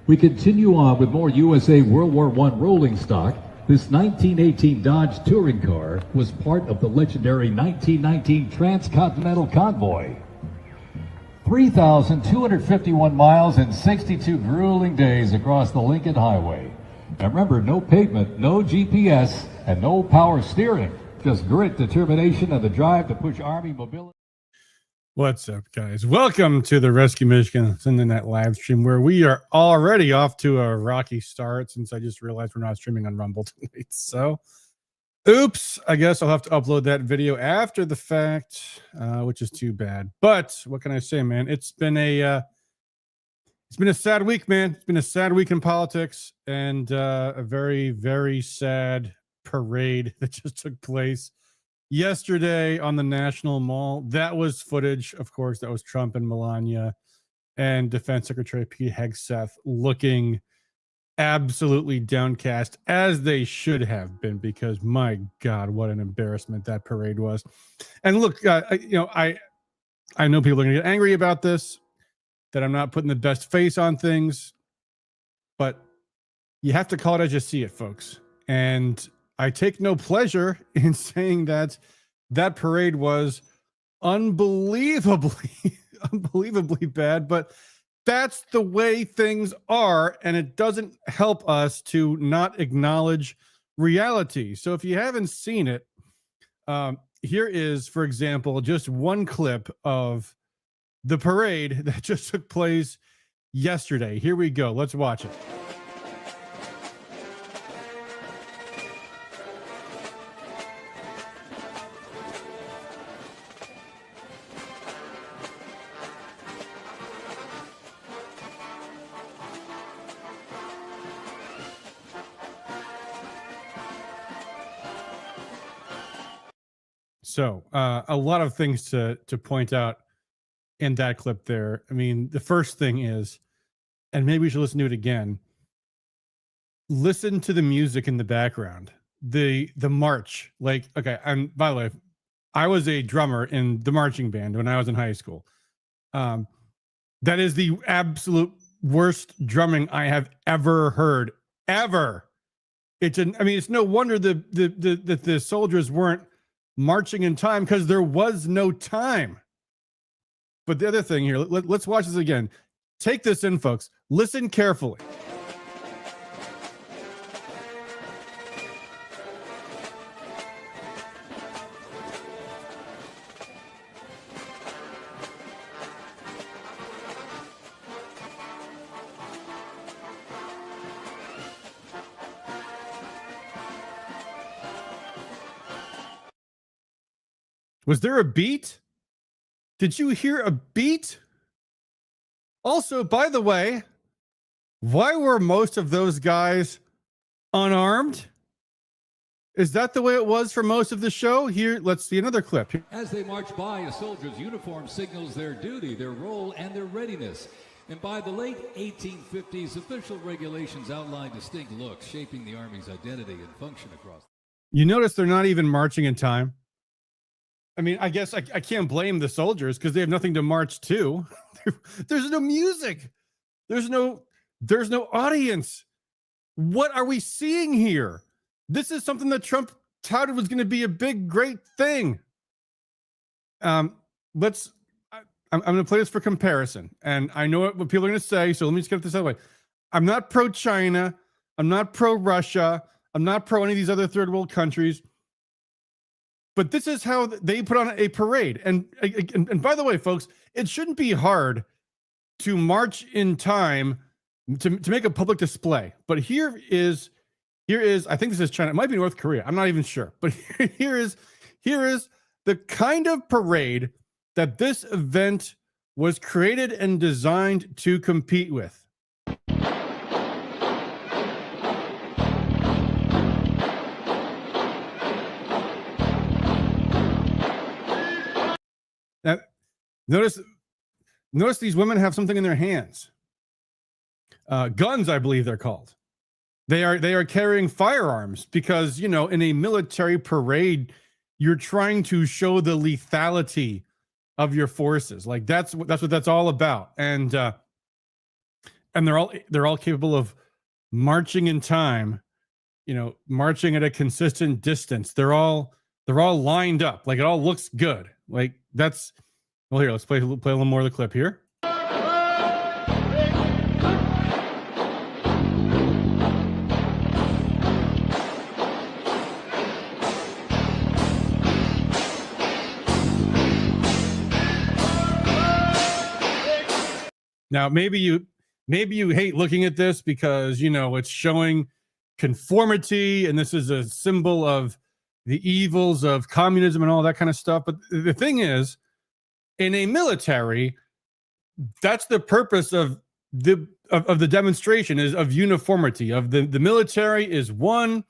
We continue on with more USA World War I rolling stock. This 1918 Dodge touring car was part of the legendary 1919 Transcontinental Convoy. 3,251 miles and 62 grueling days across the Lincoln Highway. And remember, no pavement, no GPS, and no power steering. Just grit, determination, and the drive to push Army mobility. What's up, guys? Welcome to the Rescue Michigan Sunday Night live stream, where we are already off to a rocky start since I just realized we're not streaming on Rumble tonight. So, oops, I guess I'll have to upload that video after the fact, which is too bad. But what can I say, man? It's been a sad week, man. It's been a sad week in politics, and a very, very sad parade that just took place yesterday on the National Mall. That was footage, of course, that was Trump and Melania and Defense Secretary Pete Hegseth looking absolutely downcast, as they should have been, because my God, what an embarrassment that parade was. And look, I know people are going to get angry about this, that I'm not putting the best face on things, but you have to call it as you see it, folks. And I take no pleasure in saying that that parade was unbelievably bad, but that's the way things are, and it doesn't help us to not acknowledge reality. So if you haven't seen it, here is, for example, just one clip of the parade that just took place yesterday. Here we go. Let's watch it. So a lot of things to point out in that clip there. I mean, the first thing is, and maybe we should listen to it again, listen to the music in the background, the march. Like, okay, and by the way, I was a drummer in the marching band when I was in high school. That is the absolute worst drumming I have ever heard, ever. It's no wonder that the soldiers weren't marching in time, because there was no time. But the other thing here, let's watch this again. Take this in, folks. Listen carefully. Was there a beat? Did you hear a beat? Also, by the way, why were most of those guys unarmed? Is that the way it was for most of the show? Here, let's see another clip. As they march by, a soldier's uniform signals their duty, their role, and their readiness. And by the late 1850s, official regulations outlined distinct looks, shaping the Army's identity and function across. You notice they're not even marching in time. I mean, I guess I can't blame the soldiers, because they have nothing to march to. There's no music. There's no audience. What are we seeing here? This is something that Trump touted was going to be a big, great thing. I'm going to play this for comparison. And I know what people are going to say, so let me just get this out of the way. I'm not pro-China. I'm not pro-Russia. I'm not pro any of these other third world countries. But this is how they put on a parade. And by the way, folks, it shouldn't be hard to march in time to make a public display. But here is, I think this is China. It might be North Korea. I'm not even sure. But here is the kind of parade that this event was created and designed to compete with. Now, notice these women have something in their hands. Guns, I believe they're called. They are carrying firearms because, in a military parade, you're trying to show the lethality of your forces. Like that's what that's all about. And and they're all capable of marching in time, marching at a consistent distance. They're all lined up. Like, it all looks good. Like, that's, well, here, let's play a little more of the clip here. Now, maybe you hate looking at this because, it's showing conformity, and this is a symbol of the evils of communism and all that kind of stuff. But the thing is, in a military, that's the purpose of the demonstration, is of uniformity. Of the military is one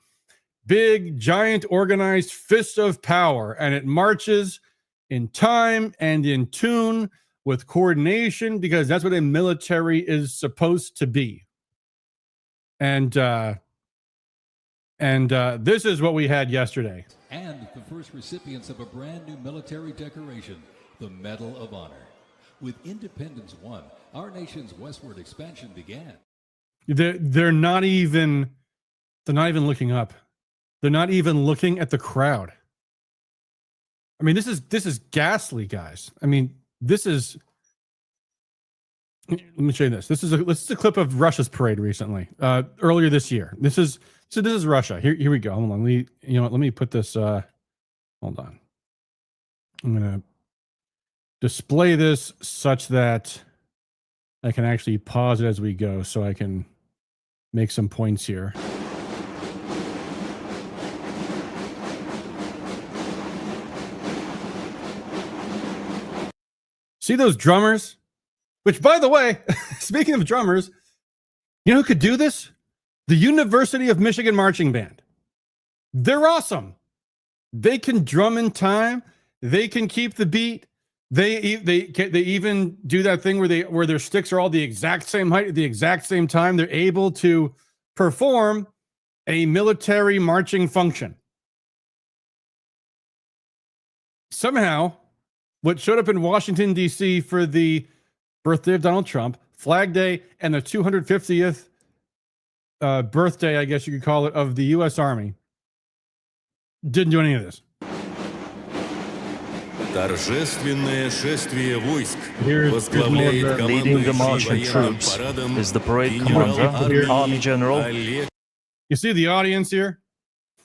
big, giant, organized fist of power, and it marches in time and in tune with coordination, because that's what a military is supposed to be. And this is what we had yesterday. And the first recipients of a brand new military decoration, the Medal of Honor. With independence won, our nation's westward expansion began. They're not even looking up. They're not even looking at the crowd. I mean, this is ghastly, guys. I mean, let me show you this. This is a clip of Russia's parade recently, earlier this year. This is Russia. Here we go. Hold on. Let me put this. Hold on. I'm gonna display this such that I can actually pause it as we go, so I can make some points here. See those drummers? Which, by the way, speaking of drummers, you know who could do this? The University of Michigan Marching Band. They're awesome. They can drum in time. They can keep the beat. They even do that thing where their sticks are all the exact same height at the exact same time. They're able to perform a military marching function. Somehow, what showed up in Washington, D.C. for the birthday of Donald Trump, Flag Day, and the 250th birthday, I guess you could call it, of the U.S. Army, didn't do any of this. Leading the marching troops is the parade commander, Army General. You see the audience here?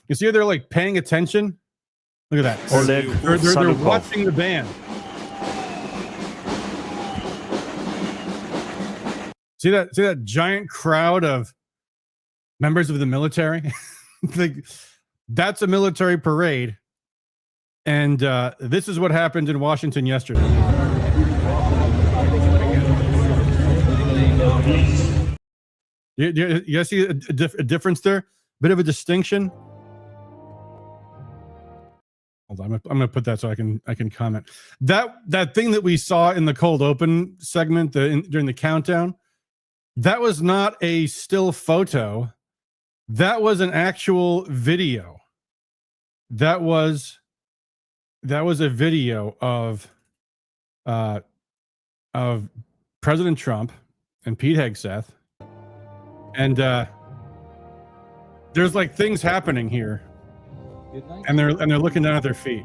You see they're like paying attention? Look at that. They're watching the band. See that giant crowd of members of the military? That's a military parade. And this is what happened in Washington yesterday. You guys see a difference there? Bit of a distinction. Hold on, I'm gonna put that so I can comment. That thing that we saw in the cold open segment during the countdown, that was not a still photo. That was an actual video. That was a video of President Trump and Pete Hegseth, and there's like things happening here, and they're looking down at their feet.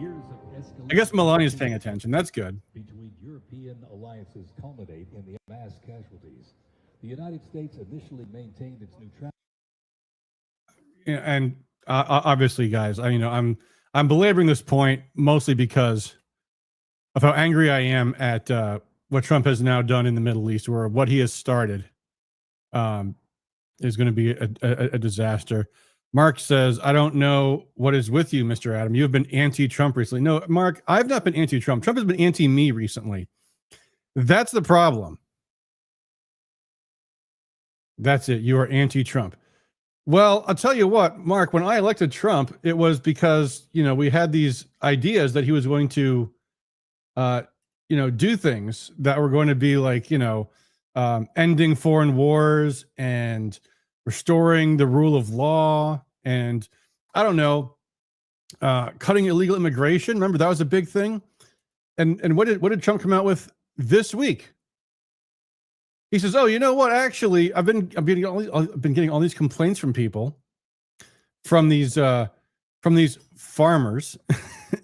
I guess Melania's paying attention. That's good. Between European alliances culminate in the mass casualties. The United States initially maintained its neutrality. And obviously, guys, I'm belaboring this point mostly because of how angry I am at what Trump has now done in the Middle East, where what he has started is going to be a disaster. Mark says, I don't know what is with you, Mr. Adam. You have been anti-Trump recently. No, Mark, I've not been anti-Trump. Trump has been anti-me recently. That's the problem. That's it. You are anti-Trump. Well, I'll tell you what, Mark, when I elected Trump, it was because, we had these ideas that he was going to, do things that were going to be like, ending foreign wars and restoring the rule of law and, I don't know, cutting illegal immigration. Remember, that was a big thing. And what did Trump come out with this week? He says, "Oh, you know what? Actually, I've been getting all these complaints from people, from these farmers,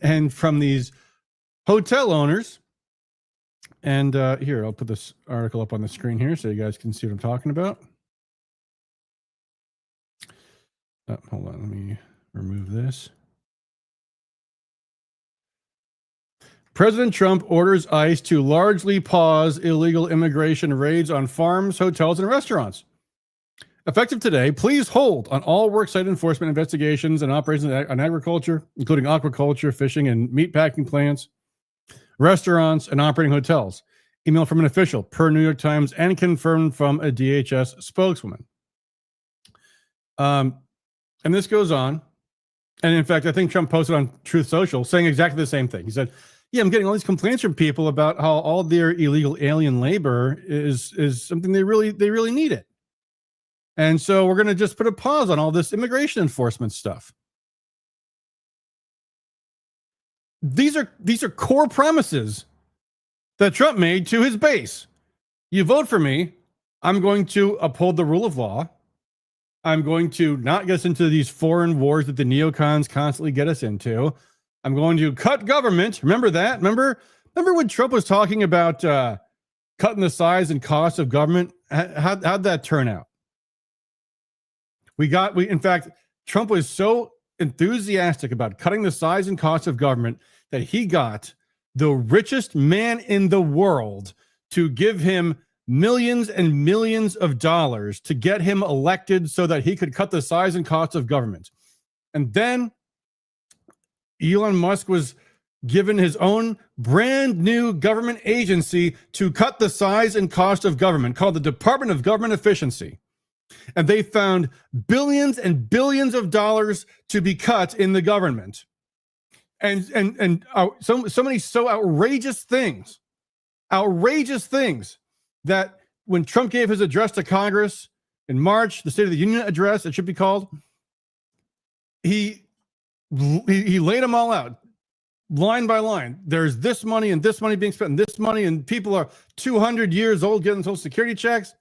and from these hotel owners." And here, I'll put this article up on the screen here so you guys can see what I'm talking about. Hold on, let me remove this. President Trump orders ICE to largely pause illegal immigration raids on farms, hotels, and restaurants. Effective today, please hold on all worksite enforcement investigations and operations on agriculture, including aquaculture, fishing, and meatpacking plants, restaurants, and operating hotels. Email from an official, per New York Times, and confirmed from a DHS spokeswoman. And this goes on. And in fact, I think Trump posted on Truth Social saying exactly the same thing. He said, "Yeah, I'm getting all these complaints from people about how all their illegal alien labor is something they really need it. And so we're going to just put a pause on all this immigration enforcement stuff." These are core promises that Trump made to his base. You vote for me, I'm going to uphold the rule of law. I'm going to not get us into these foreign wars that the neocons constantly get us into. I'm going to cut government. Remember that? Remember when Trump was talking about cutting the size and cost of government? How'd that turn out? In fact, Trump was so enthusiastic about cutting the size and cost of government that he got the richest man in the world to give him millions and millions of dollars to get him elected so that he could cut the size and cost of government. And then Elon Musk was given his own brand new government agency to cut the size and cost of government, called the Department of Government Efficiency. And they found billions and billions of dollars to be cut in the government. And so many outrageous things that when Trump gave his address to Congress in March, the State of the Union address, it should be called, he laid them all out line by line. There's this money and this money being spent and this money, and people are 200 years old getting Social Security checks.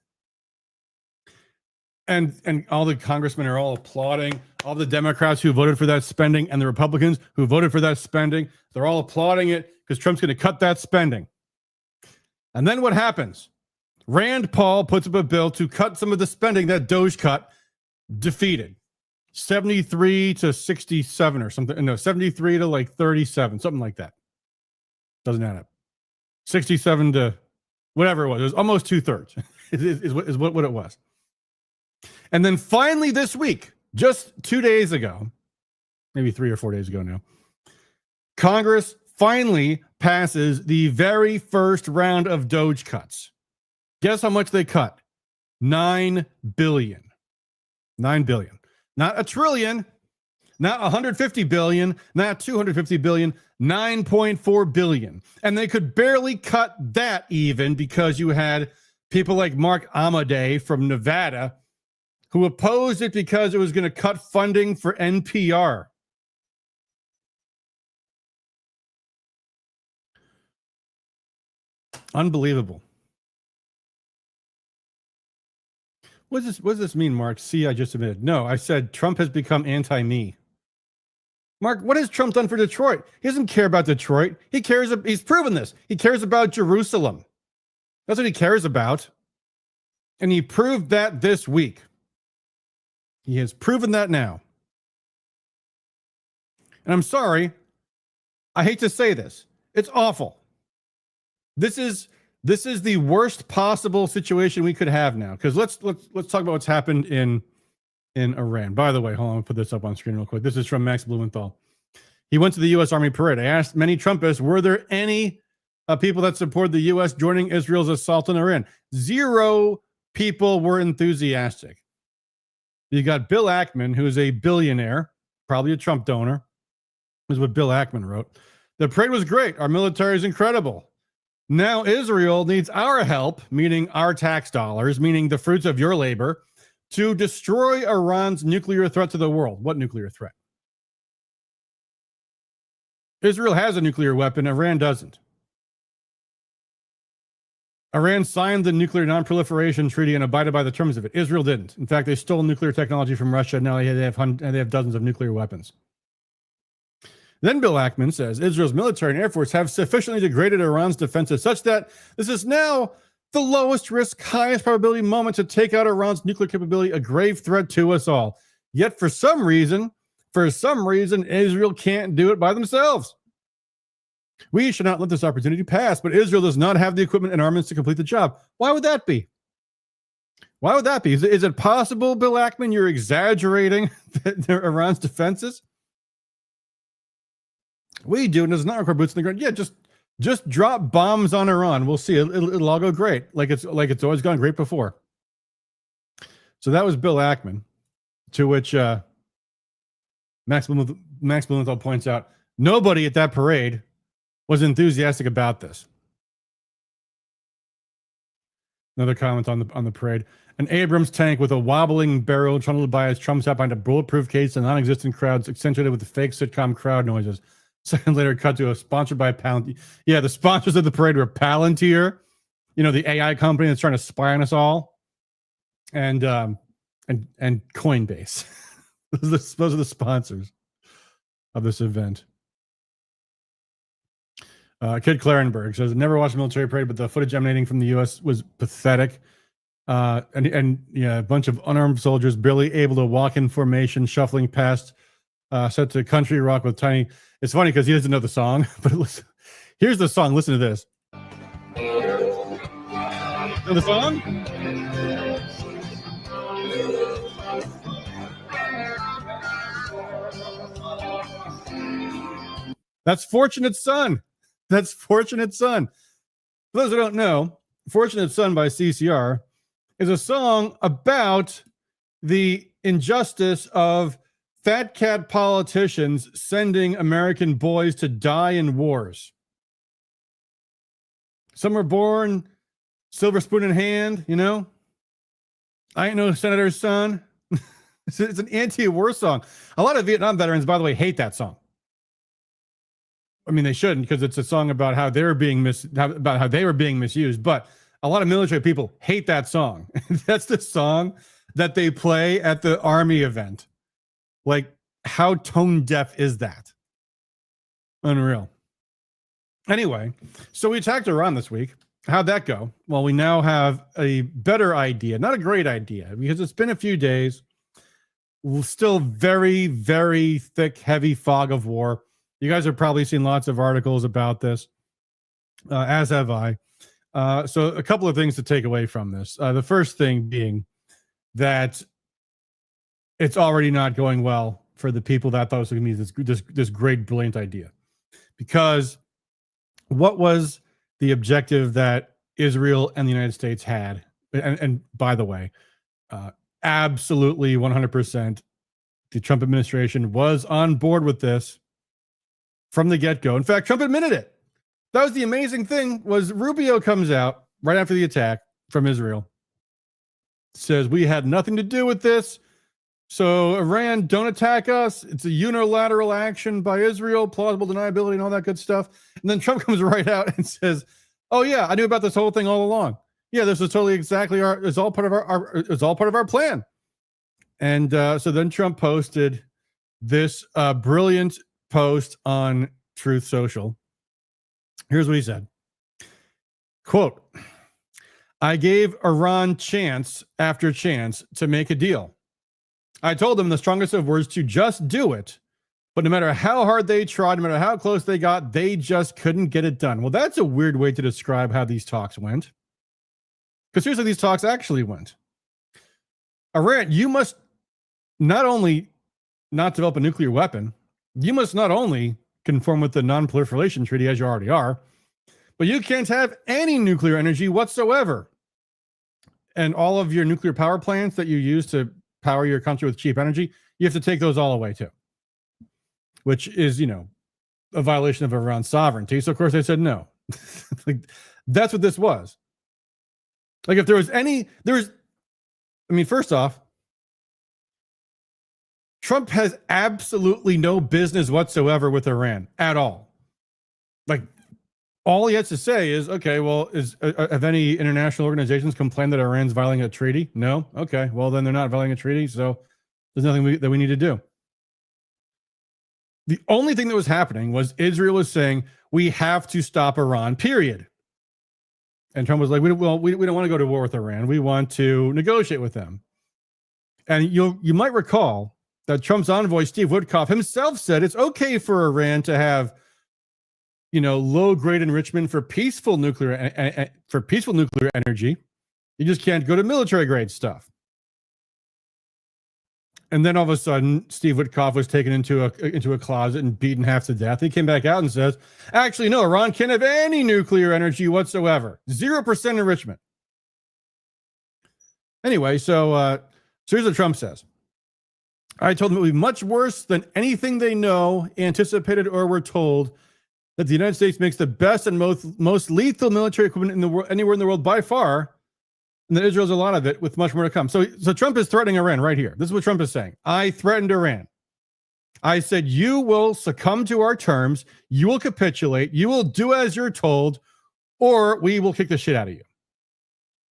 And all the congressmen are all applauding. All the Democrats who voted for that spending and the Republicans who voted for that spending, they're all applauding it because Trump's going to cut that spending. And then what happens? Rand Paul puts up a bill to cut some of the spending that Doge cut, defeated. 73 to 67 or something. No, 73 to like 37, something like that. Doesn't add up. 67 to whatever it was. It was almost 2/3 is what it was. And then finally this week, just 2 days ago, maybe 3 or 4 days ago now, Congress finally passes the very first round of Doge cuts. Guess how much they cut? $9 billion. $9 billion. Not a trillion, not 150 billion, not 250 billion, 9.4 billion. And they could barely cut that even because you had people like Mark Amadei from Nevada who opposed it because it was going to cut funding for NPR. Unbelievable. What does this mean, Mark? See, I just admitted. No, I said Trump has become anti-me. Mark, what has Trump done for Detroit? He doesn't care about Detroit. He's proven this. He cares about Jerusalem. That's what he cares about. And he proved that this week. He has proven that now. And I'm sorry. I hate to say this. It's awful. This is the worst possible situation we could have now. Because let's talk about what's happened in Iran. By the way, hold on, I'll put this up on screen real quick. This is from Max Blumenthal. He went to the U.S. Army parade. I asked many Trumpists, were there any people that support the U.S. joining Israel's assault on Iran? 0 people were enthusiastic. You got Bill Ackman, who is a billionaire, probably a Trump donor. This is what Bill Ackman wrote. The parade was great. Our military is incredible. Now Israel needs our help, meaning our tax dollars, meaning the fruits of your labor, to destroy Iran's nuclear threat to the world. What nuclear threat? Israel has a nuclear weapon. Iran doesn't. Iran signed the nuclear non-proliferation treaty and abided by the terms of it. Israel didn't. In fact, they stole nuclear technology from Russia. Now they have dozens of nuclear weapons. Then Bill Ackman says Israel's military and air force have sufficiently degraded Iran's defenses such that this is now the lowest risk, highest probability moment to take out Iran's nuclear capability, a grave threat to us all. Yet for some reason, Israel can't do it by themselves. We should not let this opportunity pass, but Israel does not have the equipment and armaments to complete the job. Why would that be? Why would that be? Is it possible, Bill Ackman, you're exaggerating Iran's defenses? We do, and it does not require boots on the ground. Yeah, just drop bombs on Iran. We'll see. It'll all go great, like it's always gone great before. So that was Bill Ackman, to which Max Blumenthal points out nobody at that parade was enthusiastic about this. Another comment on the parade. An Abrams tank with a wobbling barrel trundled by as Trump sat behind a bulletproof case and non-existent crowds accentuated with the fake sitcom crowd noises. Second later, cut to a sponsored by Palantir. Yeah, the sponsors of the parade were Palantir, the AI company that's trying to spy on us all, and Coinbase. Those are the sponsors of this event. Kid Clarenberg says, never watched a military parade, but the footage emanating from the U.S. was pathetic. And a bunch of unarmed soldiers barely able to walk in formation, shuffling past, set to country rock with tiny. It's funny because he doesn't know the song, but listen, here's the song. Listen to this. Know the song? That's Fortunate Son. That's Fortunate Son. For those who don't know, Fortunate Son by CCR is a song about the injustice of fat cat politicians sending American boys to die in wars. Some were born silver spoon in hand, I ain't no senator's son. It's an anti-war song. A lot of Vietnam veterans, by the way, hate that song. I mean, they shouldn't, because it's a song about how they were being misused. But a lot of military people hate that song. That's the song that they play at the Army event. Like, how tone deaf is that? Unreal. Anyway, so we attacked Iran this week. How'd that go? Well, we now have a better idea. Not a great idea, because it's been a few days. Still very, very thick, heavy fog of war. You guys have probably seen lots of articles about this, as have I. So a couple of things to take away from this. The first thing being that it's already not going well for the people that thought it was going to be this great, brilliant idea. Because what was the objective that Israel and the United States had? And by the way, absolutely 100%, the Trump administration was on board with this from the get-go. In fact, Trump admitted it. That was the amazing thing, was Rubio comes out right after the attack from Israel, says we had nothing to do with this. So Iran, don't attack us. It's a unilateral action by Israel, plausible deniability and all that good stuff. And then Trump comes right out and says, oh yeah, I knew about this whole thing all along. Yeah, this was totally exactly it's all part of our plan. And so then Trump posted this brilliant post on Truth Social. Here's what he said. Quote, I gave Iran chance after chance to make a deal. I told them the strongest of words to just do it. But no matter how hard they tried, no matter how close they got, they just couldn't get it done. Well, that's a weird way to describe how these talks went. Because here's how these talks actually went. Iran, you must not only not develop a nuclear weapon, you must not only conform with the non-proliferation treaty, as you already are, but you can't have any nuclear energy whatsoever. And all of your nuclear power plants that you use to power your country with cheap energy, you have to take those all away too, which is, a violation of Iran's sovereignty. So of course they said no. Like, that's what this was. Like, if there was first off, Trump has absolutely no business whatsoever with Iran at all. Like, all he has to say is, okay, well, have any international organizations complained that Iran's violating a treaty? No. Okay, well, then they're not violating a treaty, so there's nothing that we need to do. The only thing that was happening was Israel was saying, we have to stop Iran, period. And Trump was like, we don't want to go to war with Iran. We want to negotiate with them. And you might recall that Trump's envoy, Steve Witkoff, himself said it's okay for Iran to have, low-grade enrichment for peaceful nuclear energy. You just can't go to military-grade stuff. And then all of a sudden, Steve Witkoff was taken into a closet and beaten half to death. He came back out and says, actually, no, Iran can't have any nuclear energy whatsoever. 0% enrichment. Anyway, so here's what Trump says. I told them it would be much worse than anything they know, anticipated, or were told, that the United States makes the best and most lethal military equipment in the world, anywhere in the world by far, and that Israel's a lot of it, with much more to come. So Trump is threatening Iran right here. This is what Trump is saying. I threatened Iran. I said, you will succumb to our terms, you will capitulate, you will do as you're told, or we will kick the shit out of you.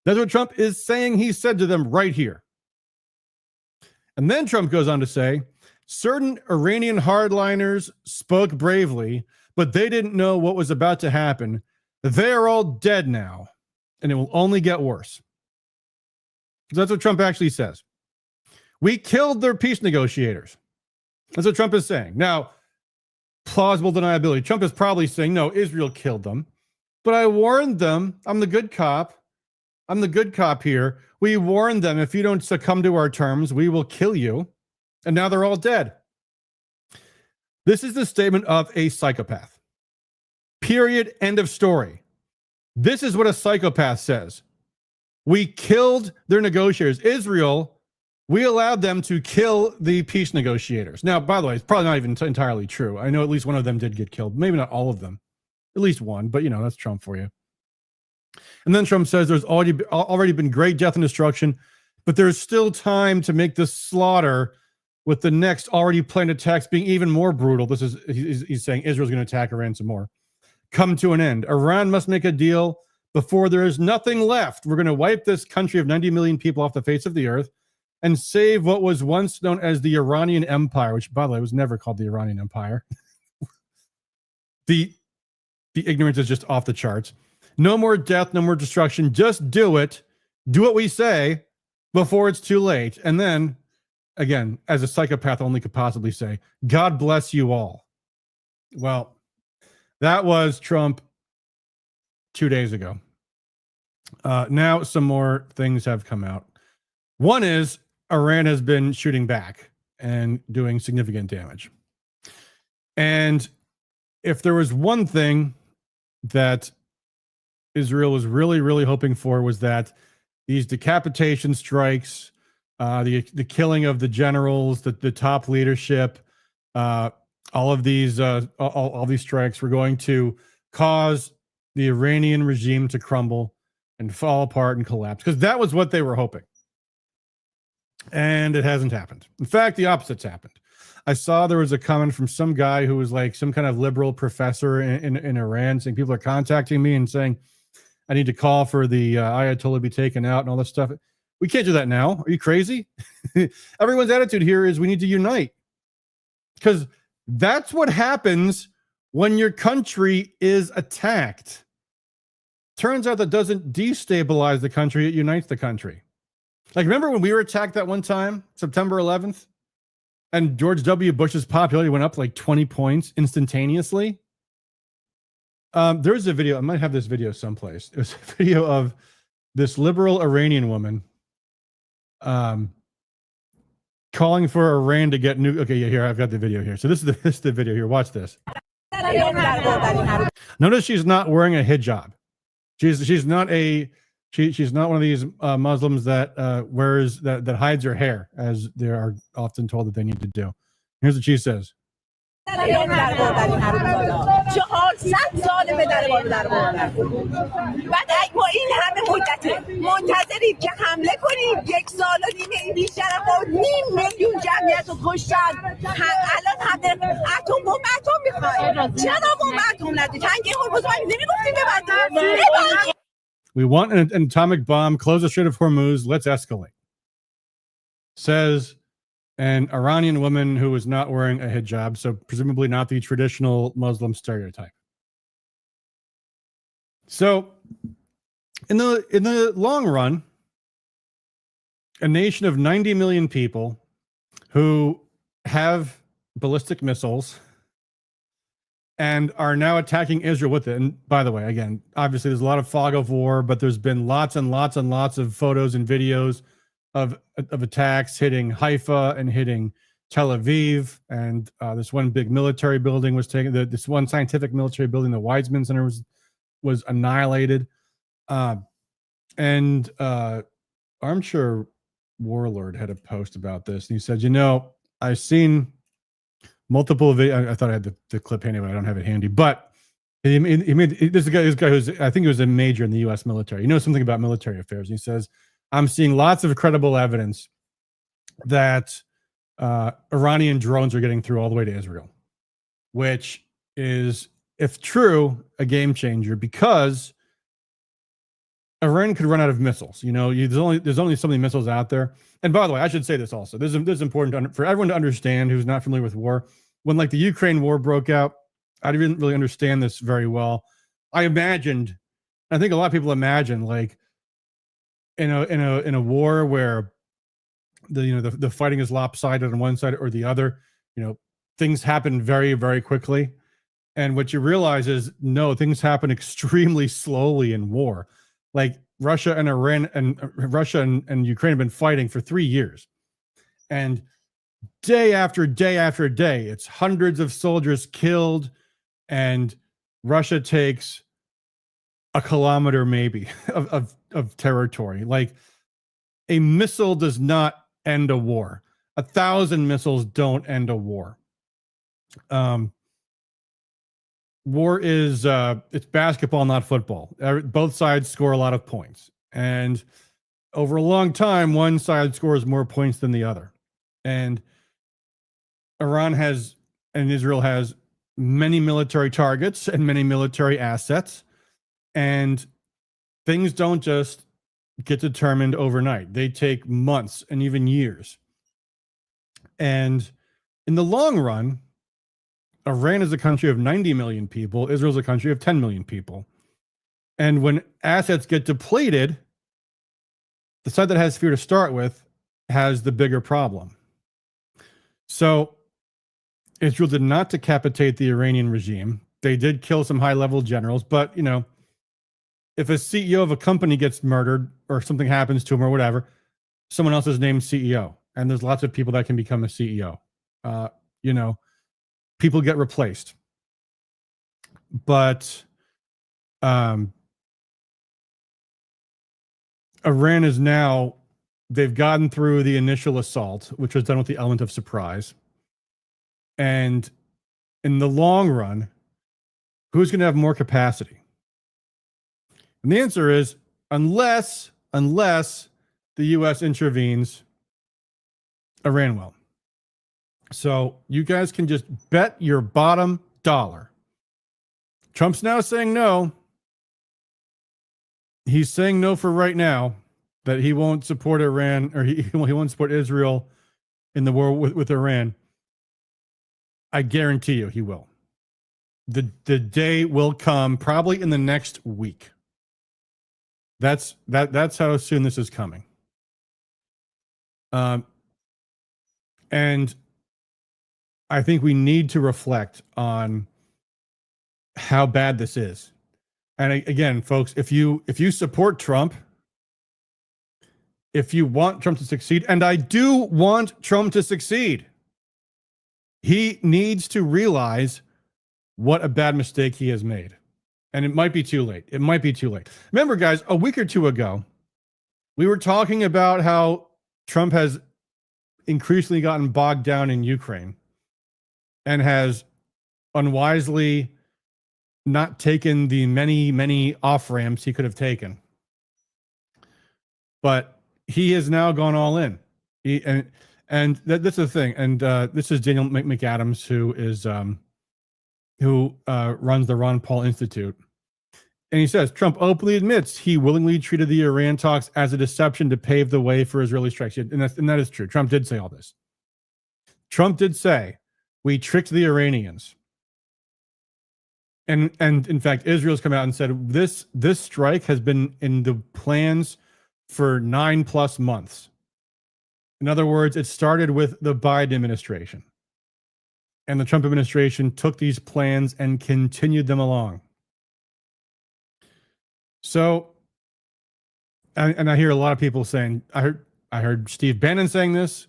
That's what Trump is saying he said to them right here. And then Trump goes on to say, certain Iranian hardliners spoke bravely, but they didn't know what was about to happen. They are all dead now, and it will only get worse. That's what Trump actually says. We killed their peace negotiators. That's what Trump is saying. Now, plausible deniability. Trump is probably saying, no, Israel killed them. But I warned them. I'm the good cop. I'm the good cop here. We warned them, if you don't succumb to our terms, we will kill you. And now they're all dead. This is the statement of a psychopath. Period. End of story. This is what a psychopath says. We killed their negotiators. Israel, we allowed them to kill the peace negotiators. Now, by the way, it's probably not even entirely true. I know at least one of them did get killed. Maybe not all of them. At least one, but that's Trump for you. And then Trump says there's already been great death and destruction, but there's still time to make this slaughter, with the next already planned attacks being even more brutal. He's saying Israel's going to attack Iran some more. Come to an end. Iran must make a deal before there is nothing left. We're going to wipe this country of 90 million people off the face of the earth and save what was once known as the Iranian Empire, which, by the way, was never called the Iranian Empire. The ignorance is just off the charts. No more death, no more destruction. Just do it. Do what we say before it's too late. And then, again, as a psychopath only could possibly say, God bless you all. Well, that was Trump 2 days ago. Now some more things have come out. One is Iran has been shooting back and doing significant damage. And if there was one thing that Israel was really, really hoping for, was that these decapitation strikes, the killing of the generals, the top leadership, all of these all these strikes were going to cause the Iranian regime to crumble and fall apart and collapse, because that was what they were hoping. And it hasn't happened. In fact, the opposite's happened. I saw there was a comment from some guy who was like some kind of liberal professor in Iran, saying people are contacting me and saying I need to call for the Ayatollah to be taken out and all this stuff. We can't do that now. Are you crazy? Everyone's attitude here is we need to unite, because that's what happens when your country is attacked. Turns out that doesn't destabilize the country, it unites the country. Like, remember when we were attacked that one time, September 11th, and George W. Bush's popularity went up like 20 points instantaneously? There's a video, I might have this video someplace. It was a video of this liberal Iranian woman calling for Iran to get new. Okay, yeah, here, I've got the video here. So this is the video here. Watch this. Notice she's not wearing a hijab. She's not one of these Muslims that wears that hides her hair, as they are often told that they need to do. Here's what she says. We want an atomic bomb, close the Strait of Hormuz, let's escalate. Says an Iranian woman who was not wearing a hijab, so presumably not the traditional Muslim stereotype. So in the long run, a nation of 90 million people who have ballistic missiles and are now attacking Israel with it. And by the way, again, obviously there's a lot of fog of war, but there's been lots and lots and lots of photos and videos of attacks hitting Haifa and hitting Tel Aviv. And this one big military building was taken. This one scientific military building, the Weizmann Center, was annihilated. And Armchair Warlord had a post about this. And he said, I've seen multiple videos. I thought I had the clip handy, but I don't have it handy. But he made this guy who's, I think he was a major in the U.S. military. He knows something about military affairs. And he says, I'm seeing lots of credible evidence that Iranian drones are getting through all the way to Israel, which is, if true, a game changer, because Iran could run out of missiles. There's only so many missiles out there. And by the way, I should say this also. This is important for everyone to understand who's not familiar with war. When the Ukraine war broke out, I didn't really understand this very well. I think a lot of people imagine in a war where the fighting is lopsided on one side or the other, things happen very, very quickly. And what you realize is, no, things happen extremely slowly in war. Russia and Iran and Russia and Ukraine have been fighting for 3 years. And day after day after day, it's hundreds of soldiers killed, and Russia takes a kilometer maybe of territory. A missile does not end a war. 1,000 missiles don't end a war. War is it's basketball, not football. Both sides score a lot of points, and over a long time, one side scores more points than the other. And Iran has, and Israel has, many military targets and many military assets, and things don't just get determined overnight. They take months and even years. And in the long run, Iran is a country of 90 million people. Israel's a country of 10 million people. And when assets get depleted, the side that has fear to start with has the bigger problem. So Israel did not decapitate the Iranian regime. They did kill some high-level generals, but, if a CEO of a company gets murdered or something happens to him or whatever, someone else is named CEO. And there's lots of people that can become a CEO. People get replaced. But Iran is now, they've gotten through the initial assault, which was done with the element of surprise. And in the long run, who's going to have more capacity? And the answer is, unless the U.S. intervenes, Iran will. So you guys can just bet your bottom dollar. Trump's now saying no. He's saying no for right now, that he won't support Iran, or he won't support Israel in the war with Iran. I guarantee you he will. The day will come, probably in the next week. That's how soon this is coming. And I think we need to reflect on how bad this is. And again, folks, if you support Trump, if you want Trump to succeed, and I do want Trump to succeed, he needs to realize what a bad mistake he has made. And it might be too late. It might be too late. Remember, guys, a week or two ago, we were talking about how Trump has increasingly gotten bogged down in Ukraine and has unwisely not taken the many, many off-ramps he could have taken. But he has now gone all in. That's the thing. And this is Daniel McAdams, who is who runs the Ron Paul Institute. And he says, Trump openly admits he willingly treated the Iran talks as a deception to pave the way for Israeli strikes. And that is true. Trump did say all this. Trump did say, we tricked the Iranians. And in fact, Israel's come out and said, this strike has been in the plans for 9+ months. In other words, it started with the Biden administration. And the Trump administration took these plans and continued them along. So, and I hear a lot of people saying, I heard Steve Bannon saying this,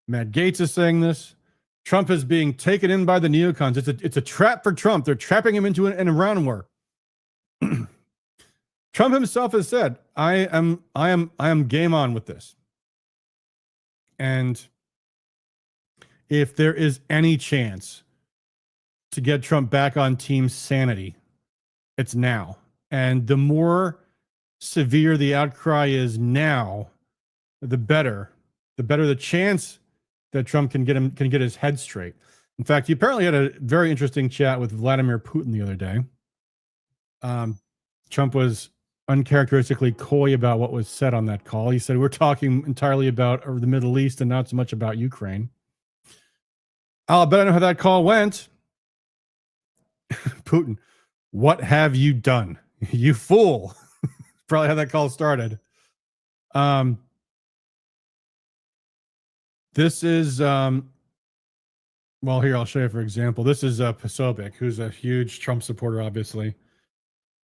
Matt Gaetz is saying this. Trump is being taken in by the neocons. It's a trap for Trump. They're trapping him into an Iran war. Trump himself has said, I am game on with this. And if there is any chance to get Trump back on team sanity, it's now. And the more severe the outcry is now, the better the chance that Trump can get his head straight. In fact, he apparently had a very interesting chat with Vladimir Putin the other day. Trump was uncharacteristically coy about what was said on that call. He said, we're talking entirely about the Middle East and not so much about Ukraine. I'll bet I know how that call went. Putin, what have you done? You fool. Probably how that call started. This is, well, here, I'll show you, for example. This is Posobiec, who's a huge Trump supporter, obviously.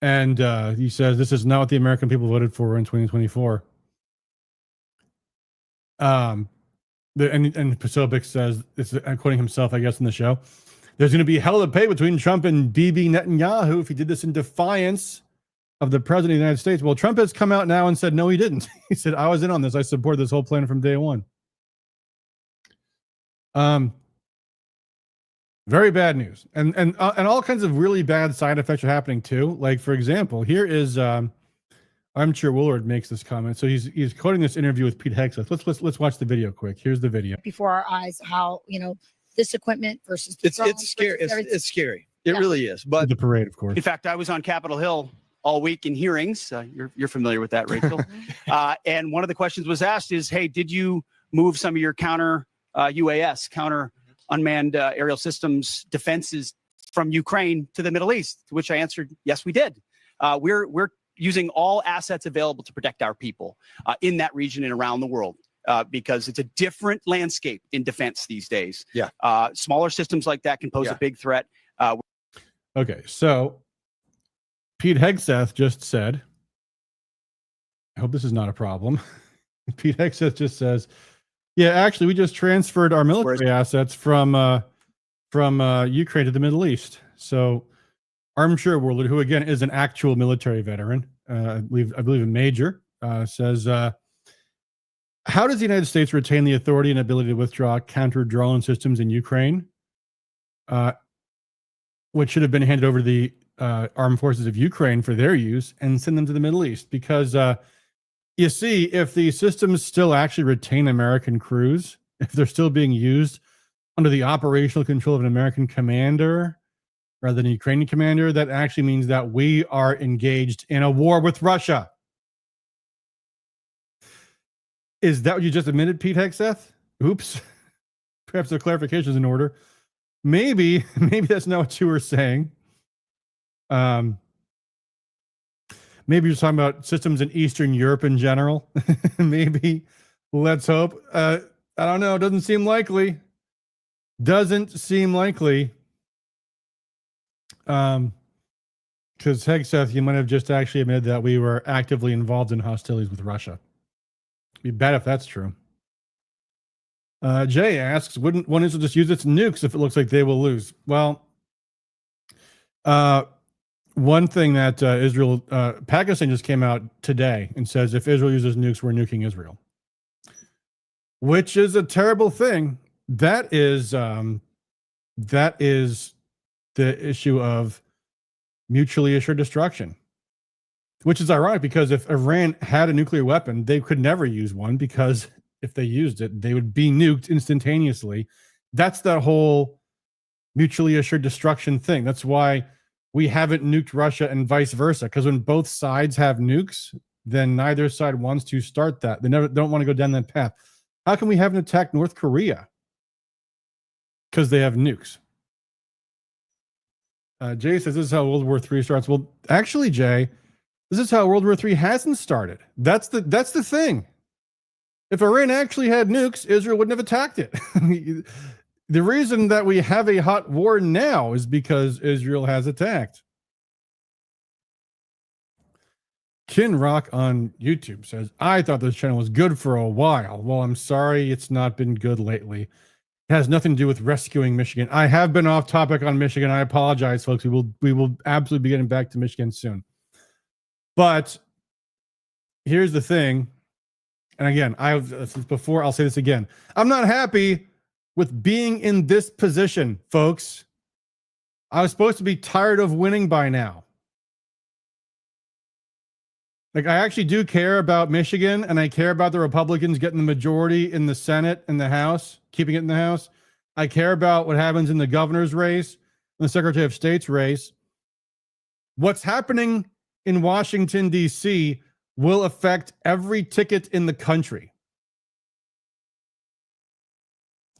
And he says, this is not what the American people voted for in 2024. And Posobiec says, I'm quoting himself, I guess, in the show, there's going to be hell to pay between Trump and Bibi Netanyahu if he did this in defiance of the president of the United States. Well, Trump has come out now and said, no, he didn't. He said, I was in on this. I supported this whole plan from day one. Very bad news. And all kinds of really bad side effects are happening too. Like, for example, here is, I'm sure Willard makes this comment. So he's quoting this interview with Pete Hegseth. Let's watch the video quick. Here's the video. Before our eyes, how, this equipment versus it's scary. It's scary. It really is. But the parade, of course. In fact, I was on Capitol Hill all week in hearings. You're familiar with that, Rachel. And one of the questions was asked is, hey, did you move some of your counter UAS, counter unmanned aerial systems defenses from Ukraine to the Middle East? To which I answered, yes, we did. We're using all assets available to protect our people in that region and around the world. Because it's a different landscape in defense these days. Yeah. Smaller systems like that can pose a big threat. Okay, so Pete Hegseth just said, I hope this is not a problem. Pete Hegseth just says, yeah, actually, we just transferred our military assets from Ukraine to the Middle East. So Armchair Warlord, who again is an actual military veteran, I believe a major, says, how does the United States retain the authority and ability to withdraw counter-drone systems in Ukraine, which should have been handed over to the armed forces of Ukraine for their use, and send them to the Middle East? Because you see, if the systems still actually retain American crews, if they're still being used under the operational control of an American commander rather than a Ukrainian commander, that actually means that we are engaged in a war with Russia. Is that what you just admitted, Pete Hegseth? Oops. Perhaps the clarification is in order. Maybe that's not what you were saying. Maybe you're talking about systems in Eastern Europe in general. Maybe. Let's hope. I don't know. Doesn't seem likely. Doesn't seem likely. Because Hegseth, you might have just actually admitted that we were actively involved in hostilities with Russia. Be bad if that's true. Jay asks, wouldn't one Israel just use its nukes if it looks like they will lose? Well, one thing that Pakistan just came out today and says if Israel uses nukes, we're nuking Israel, which is a terrible thing. That is the issue of mutually assured destruction. Which is ironic because if Iran had a nuclear weapon, they could never use one because if they used it, they would be nuked instantaneously. That's the whole mutually assured destruction thing. That's why we haven't nuked Russia and vice versa. Because when both sides have nukes, then neither side wants to start that. They don't want to go down that path. How can we haven't attacked North Korea? Because they have nukes. Jay says this is how World War III starts. Well, actually, Jay, this is how World War III hasn't started. That's the thing. If Iran actually had nukes, Israel wouldn't have attacked it. The reason that we have a hot war now is because Israel has attacked. Kin Rock on YouTube says, I thought this channel was good for a while. Well, I'm sorry it's not been good lately. It has nothing to do with rescuing Michigan. I have been off topic on Michigan. I apologize, folks. We will absolutely be getting back to Michigan soon. But here's the thing. And again, before, I'll say this again. I'm not happy with being in this position, folks. I was supposed to be tired of winning by now. Like, I actually do care about Michigan, and I care about the Republicans getting the majority in the Senate and the House, keeping it in the House. I care about what happens in the governor's race and the Secretary of State's race. What's happening in Washington, D.C. will affect every ticket in the country.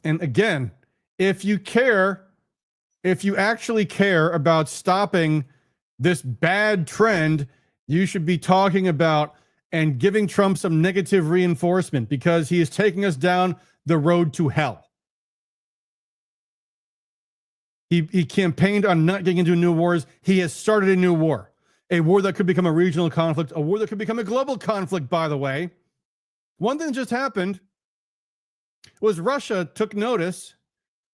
And again, if you actually care about stopping this bad trend, you should be talking about and giving Trump some negative reinforcement, because he is taking us down the road to hell. He campaigned on not getting into new wars. He has started a new war, a war that could become a regional conflict, a war that could become a global conflict, by the way. One thing that just happened was Russia took notice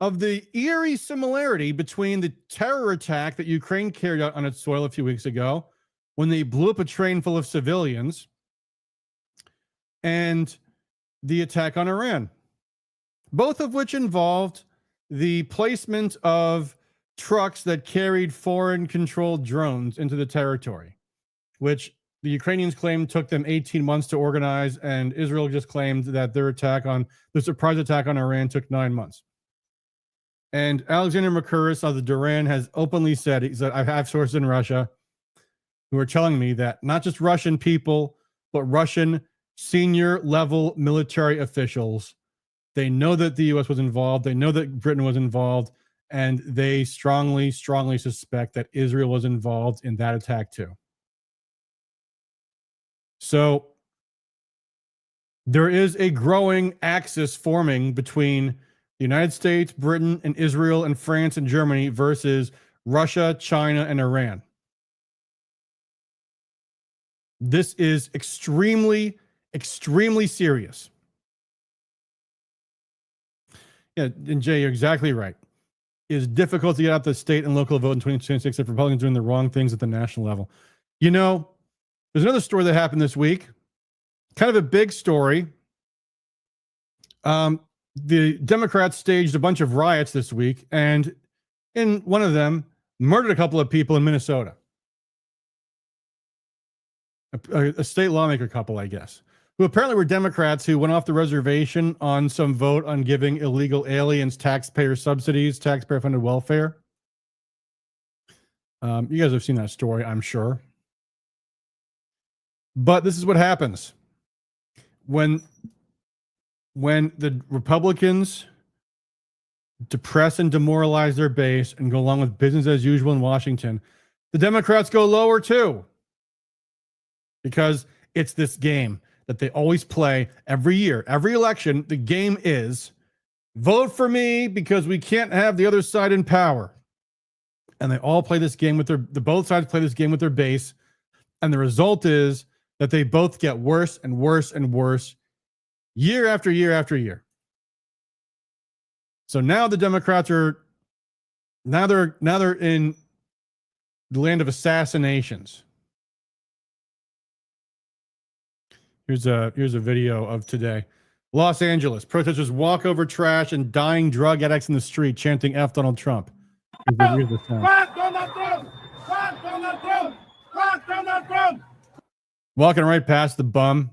of the eerie similarity between the terror attack that Ukraine carried out on its soil a few weeks ago, when they blew up a train full of civilians, and the attack on Iran, both of which involved the placement of trucks that carried foreign-controlled drones into the territory, which the Ukrainians claimed took them 18 months to organize, and Israel just claimed that the surprise attack on Iran took 9 months. And Alexander Mercouris of the Duran has openly said, he said, I have sources in Russia who are telling me that not just Russian people, but Russian senior level military officials, they know that the U.S. was involved, they know that Britain was involved, and they strongly, strongly suspect that Israel was involved in that attack too. So there is a growing axis forming between the United States, Britain, and Israel, and France and Germany versus Russia, China, and Iran. This is extremely, extremely serious. Yeah, and Jay, you're exactly right. It is difficult to get out the state and local vote in 2026 if Republicans are doing the wrong things at the national level. You know, there's another story that happened this week, kind of a big story. The Democrats staged a bunch of riots this week, and in one of them, murdered a couple of people in Minnesota. A state lawmaker couple, I guess, who apparently were Democrats who went off the reservation on some vote on giving illegal aliens taxpayer subsidies, taxpayer-funded welfare. You guys have seen that story, I'm sure. But this is what happens when the Republicans depress and demoralize their base and go along with business as usual in Washington. The Democrats go lower too, because it's this game that they always play every year, every election. The game is vote for me because we can't have the other side in power. And they all play this game with both sides play this game with their base. And the result is that they both get worse and worse and worse year after year after year. So now the Democrats are they're in the land of assassinations. Here's a video of today. Los Angeles, protesters walk over trash and dying drug addicts in the street chanting F Donald Trump. Here's the sound. Fuck Donald Trump! Fuck Donald Trump! Fuck Donald Trump! Walking right past the bum.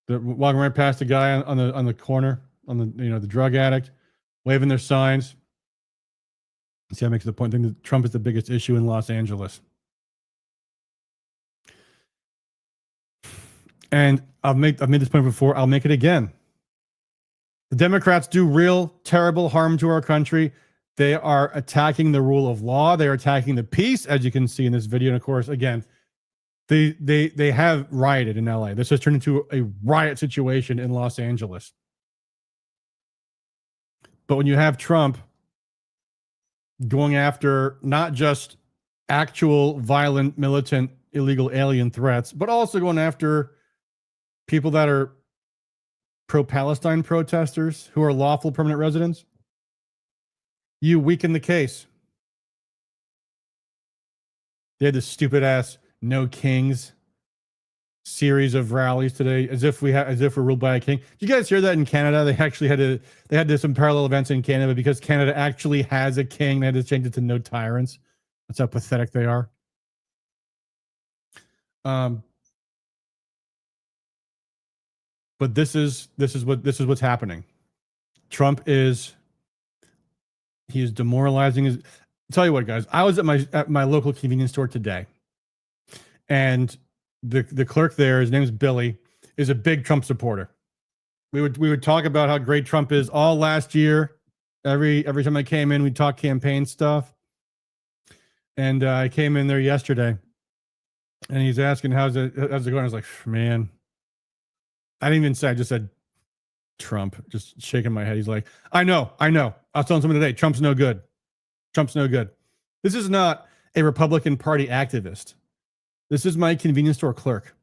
Walking right past the guy on the corner, on the drug addict, waving their signs. See, I make the point. I think that Trump is the biggest issue in Los Angeles. And I've made this point before. I'll make it again. The Democrats do real terrible harm to our country. They are attacking the rule of law. They are attacking the peace, as you can see in this video. And of course, again, they have rioted in LA. This has turned into a riot situation in Los Angeles. But when you have Trump going after not just actual violent, militant, illegal alien threats, but also going after people that are pro-Palestine protesters who are lawful permanent residents, you weaken the case. They had this stupid ass No Kings series of rallies today, as if we're ruled by a king. Did you guys hear that in Canada? They had some parallel events in Canada because Canada actually has a king. They had to change it to No Tyrants. That's how pathetic they are. But this is what's happening. Trump is demoralizing. I'll tell you what, guys. I was at my local convenience store today, and the clerk there, his name is Billy, is a big Trump supporter. We would talk about how great Trump is all last year. Every time I came in, we'd talk campaign stuff. And I came in there yesterday, and he's asking how's it going. I was like, man. I didn't even say, I just said Trump, just shaking my head. He's like, I know. I was telling someone today, Trump's no good. Trump's no good. This is not a Republican Party activist. This is my convenience store clerk.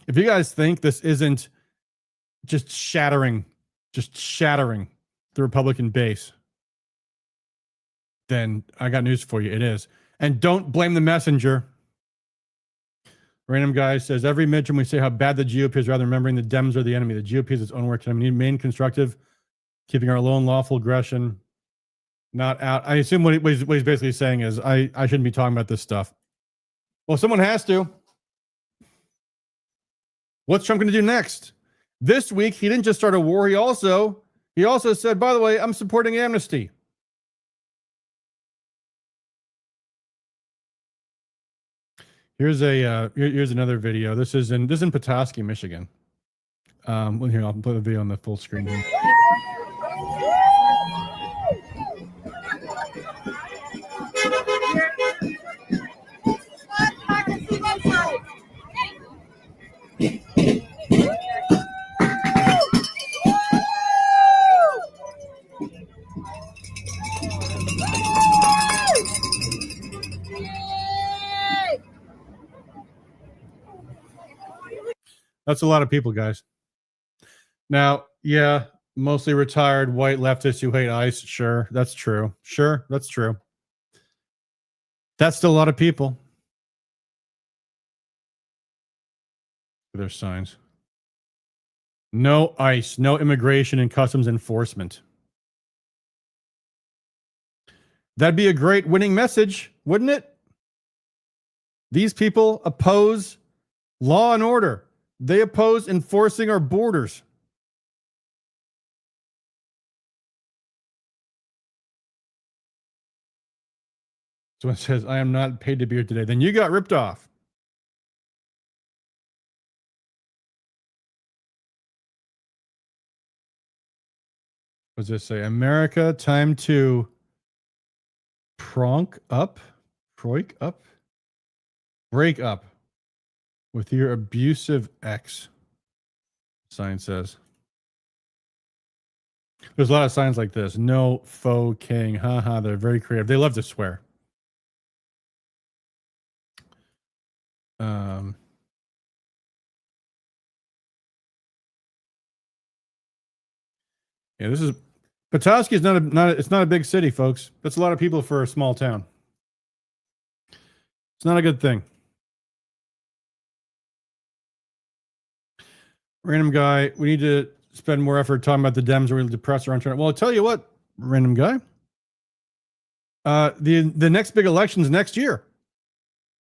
If you guys think this isn't just shattering the Republican base, then I got news for you. It is. And don't blame the messenger. Random guy says, every midterm we say how bad the GOP is, rather remembering the Dems are the enemy. The GOP is its own work. I mean, main constructive, keeping our lone lawful aggression not out. I assume what he's basically saying is, I shouldn't be talking about this stuff. Well, someone has to. What's Trump going to do next? This week, he didn't just start a war. He also said, by the way, I'm supporting amnesty. Here's another video. This is in Petoskey, Michigan. Well, here, I'll put the video on the full screen here. That's a lot of people, guys. Now, yeah, mostly retired white leftists who hate ICE. Sure, that's true. Sure, that's true. That's still a lot of people. There's signs. No ICE, no immigration and customs enforcement. That'd be a great winning message, wouldn't it? These people oppose law and order. They oppose enforcing our borders. Someone says, I am not paid to be here today. Then you got ripped off. What does this say? America, time to break up with your abusive ex. Sign says. There's a lot of signs like this. No faux king. Haha, they're very creative. They love to swear. Yeah, this is Petoskey is it's not a big city, folks. That's a lot of people for a small town. It's not a good thing. Random guy, we need to spend more effort talking about the Dems are really depressed or unturned. Well, I'll tell you what, random guy. The next big election's next year.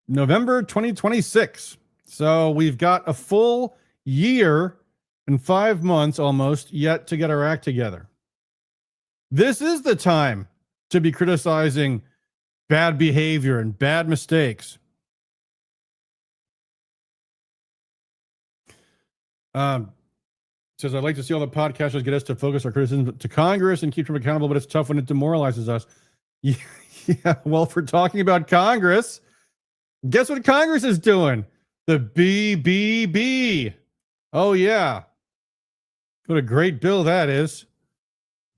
November 2026. So we've got a full year and 5 months almost yet to get our act together. This is the time to be criticizing bad behavior and bad mistakes. Says, I'd like to see all the podcasters get us to focus our criticism to Congress and keep them accountable, but it's tough when it demoralizes us. Yeah, well, if we're talking about Congress, guess what Congress is doing? The BBB. Oh, yeah. What a great bill that is.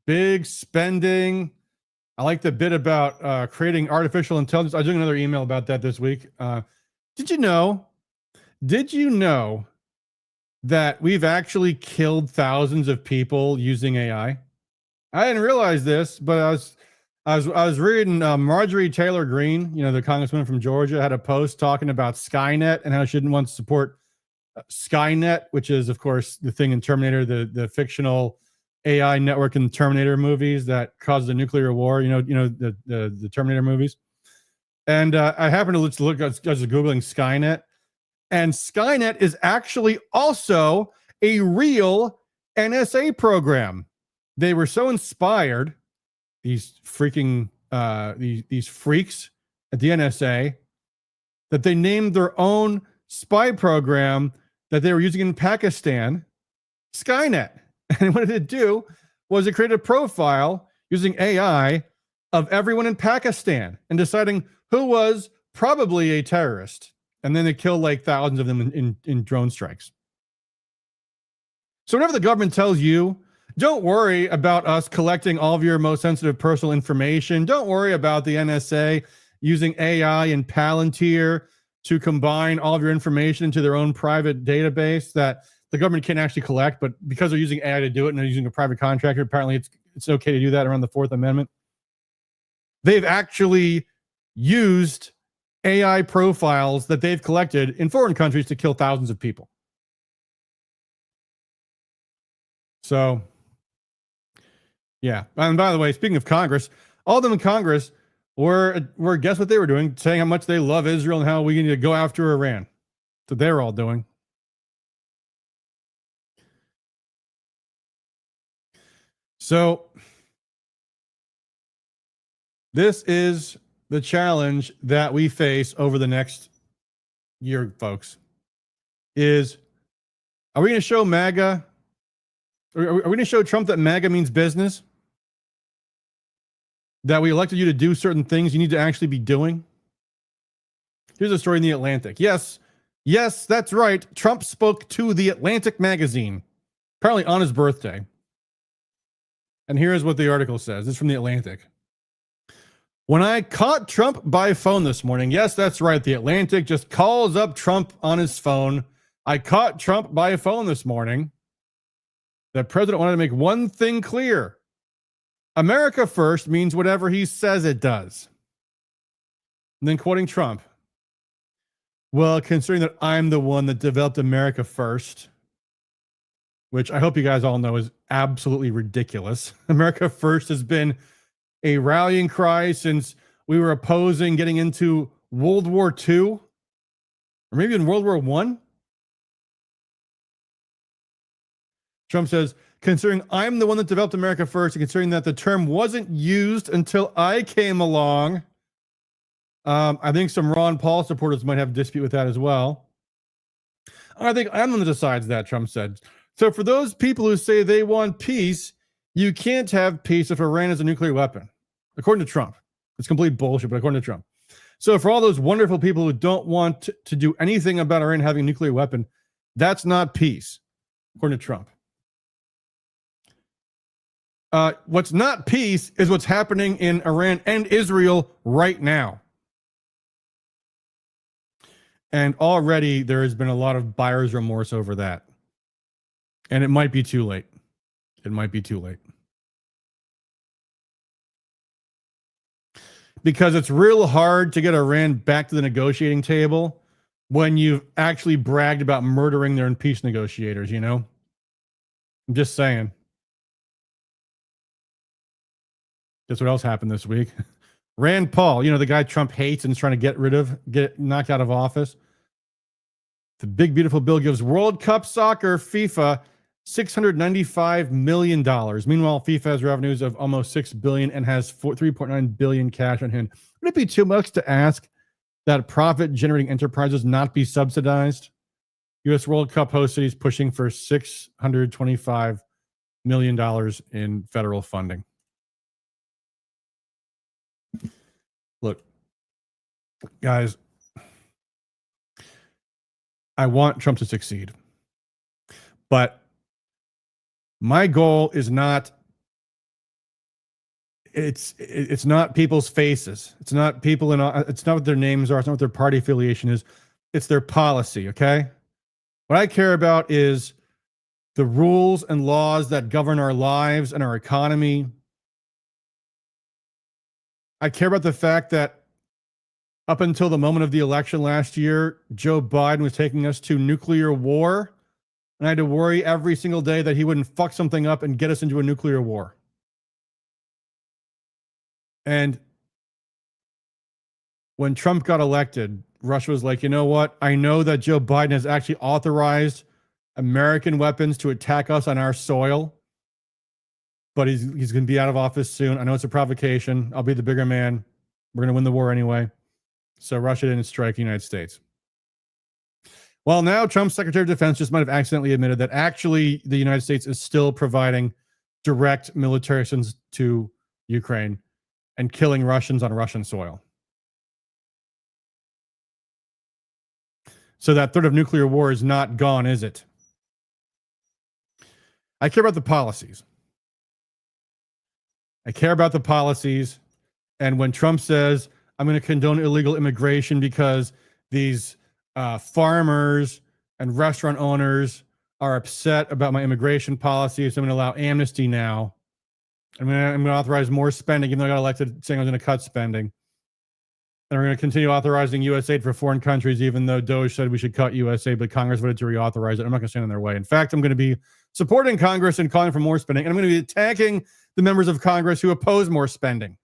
Big spending. I like the bit about creating artificial intelligence. I was doing another email about that this week. Did you know that we've actually killed thousands of people using AI? I didn't realize this, but I was reading Marjorie Taylor Greene, you know, the congresswoman from Georgia, had a post talking about Skynet and how she didn't want to support Skynet, which is, of course, the thing in Terminator, the fictional AI network in the Terminator movies that caused the nuclear war. You know the Terminator movies. And I happened to look. I was googling Skynet, and Skynet is actually also a real NSA program. They were so inspired, these freaking these freaks at the NSA, that they named their own spy program that they were using in Pakistan Skynet. And what it did do was it created a profile using AI of everyone in Pakistan and deciding who was probably a terrorist. And then they killed like thousands of them in drone strikes. So whenever the government tells you, don't worry about us collecting all of your most sensitive personal information, don't worry about the NSA using AI and Palantir to combine all of your information into their own private database that the government can't actually collect, but because they're using AI to do it and they're using a private contractor, apparently it's okay to do that around the Fourth Amendment. They've actually used AI profiles that they've collected in foreign countries to kill thousands of people. So, yeah. And by the way, speaking of Congress, all of them in Congress were guess what they were doing? Saying how much they love Israel and how we need to go after Iran. That's what they were all doing. So, this is the challenge that we face over the next year, folks. Are we going to show MAGA? Are we going to show Trump that MAGA means business? That we elected you to do certain things you need to actually be doing? Here's a story in The Atlantic. Yes, that's right. Trump spoke to The Atlantic magazine, apparently on his birthday. And here's what the article says. It's from The Atlantic. When I caught Trump by phone this morning, yes, that's right. The Atlantic just calls up Trump on his phone. I caught Trump by phone this morning. The president wanted to make one thing clear. America first means whatever he says it does. And then quoting Trump. Well, considering that I'm the one that developed America first, which I hope you guys all know is absolutely ridiculous. America first has been a rallying cry since we were opposing getting into World War II, or maybe in World War I. Trump says, considering I'm the one that developed America first, and considering that the term wasn't used until I came along, I think some Ron Paul supporters might have a dispute with that as well. I think I'm the one that decides that, Trump said. So for those people who say they want peace, you can't have peace if Iran has a nuclear weapon, according to Trump. It's complete bullshit, but according to Trump. So for all those wonderful people who don't want to do anything about Iran having a nuclear weapon, that's not peace, according to Trump. What's not peace is what's happening in Iran and Israel right now. And already there has been a lot of buyer's remorse over that. And it might be too late. It might be too late. Because it's real hard to get Iran back to the negotiating table when you've actually bragged about murdering their peace negotiators, you know? I'm just saying. Guess what else happened this week? Rand Paul, you know, the guy Trump hates and is trying to get knocked out of office. The big, beautiful bill gives World Cup soccer, FIFA, $695 million. Meanwhile, FIFA has revenues of almost $6 billion and has $3.9 billion cash on hand. Would it be too much to ask that profit-generating enterprises not be subsidized? U.S. World Cup host cities pushing for $625 million in federal funding. Look, guys, I want Trump to succeed, but my goal is not it's not people's faces. It's not people it's not what their names are. It's not what their party affiliation is. It's their policy, okay? What I care about is the rules and laws that govern our lives and our economy. I care about the fact that up until the moment of the election last year, Joe Biden was taking us to nuclear war. And I had to worry every single day that he wouldn't fuck something up and get us into a nuclear war. And when Trump got elected, Russia was like, you know what? I know that Joe Biden has actually authorized American weapons to attack us on our soil, but he's going to be out of office soon. I know it's a provocation. I'll be the bigger man. We're going to win the war anyway. So Russia didn't strike the United States. Well, now Trump's Secretary of Defense just might have accidentally admitted that actually the United States is still providing direct military assistance to Ukraine and killing Russians on Russian soil. So that threat of nuclear war is not gone, is it? I care about the policies. I care about the policies. And when Trump says, I'm going to condone illegal immigration because these farmers and restaurant owners are upset about my immigration policy, so I'm going to allow amnesty now. I'm going to authorize more spending, even though I got elected saying I was going to cut spending. And we're going to continue authorizing U.S. aid for foreign countries, even though Doge said we should cut U.S. aid, but Congress voted to reauthorize it. I'm not going to stand in their way. In fact, I'm going to be supporting Congress and calling for more spending. And I'm going to be attacking the members of Congress who oppose more spending.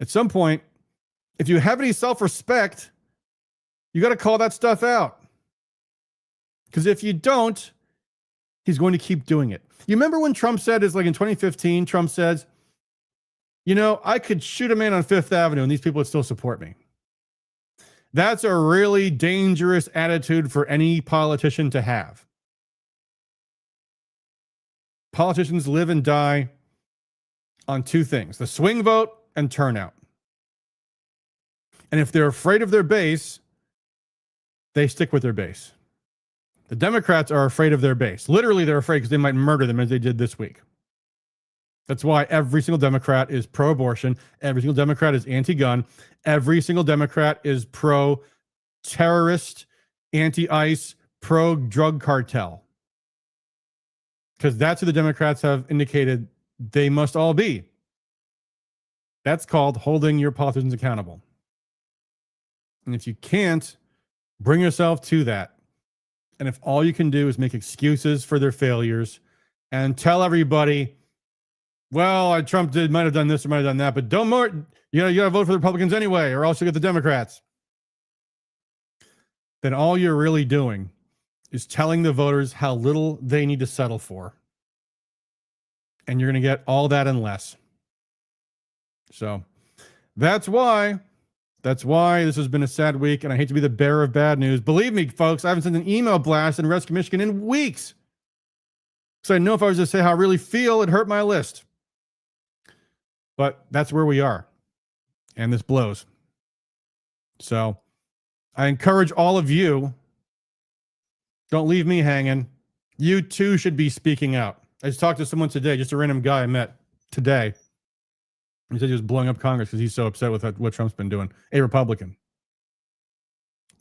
At some point, if you have any self-respect, you got to call that stuff out. Because if you don't, he's going to keep doing it. You remember when Trump said, is like in 2015, Trump says, you know, I could shoot a man on Fifth Avenue and these people would still support me. That's a really dangerous attitude for any politician to have. Politicians live and die on two things: the swing vote and turnout. And if they're afraid of their base, they stick with their base. The Democrats are afraid of their base. Literally, they're afraid because they might murder them as they did this week. That's why every single Democrat is pro-abortion. Every single Democrat is anti-gun. Every single Democrat is pro-terrorist, anti-ICE, pro-drug cartel. Because that's who the Democrats have indicated they must all be. That's called holding your politicians accountable. And if you can't, bring yourself to that. And if all you can do is make excuses for their failures and tell everybody, well, Trump might have done this or might have done that, but don't more, you got to vote for the Republicans anyway, or else you get the Democrats. Then all you're really doing is telling the voters how little they need to settle for. And you're going to get all that and less. So that's why this has been a sad week, and I hate to be the bearer of bad news. Believe me, folks, I haven't sent an email blast in Rescue Michigan in weeks. So I know if I was to say how I really feel, it'd hurt my list. But that's where we are. And this blows. So I encourage all of you, don't leave me hanging. You too should be speaking out. I just talked to someone today, just a random guy I met today. He said he was blowing up Congress because he's so upset with what Trump's been doing. A Republican.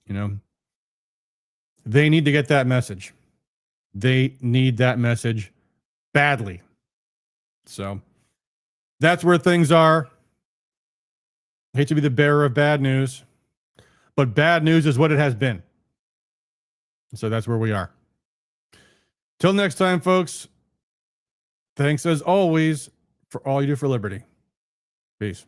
You know, they need to get that message. They need that message badly. So that's where things are. I hate to be the bearer of bad news, but bad news is what it has been. So that's where we are. Till next time, folks. Thanks as always for all you do for liberty. Peace.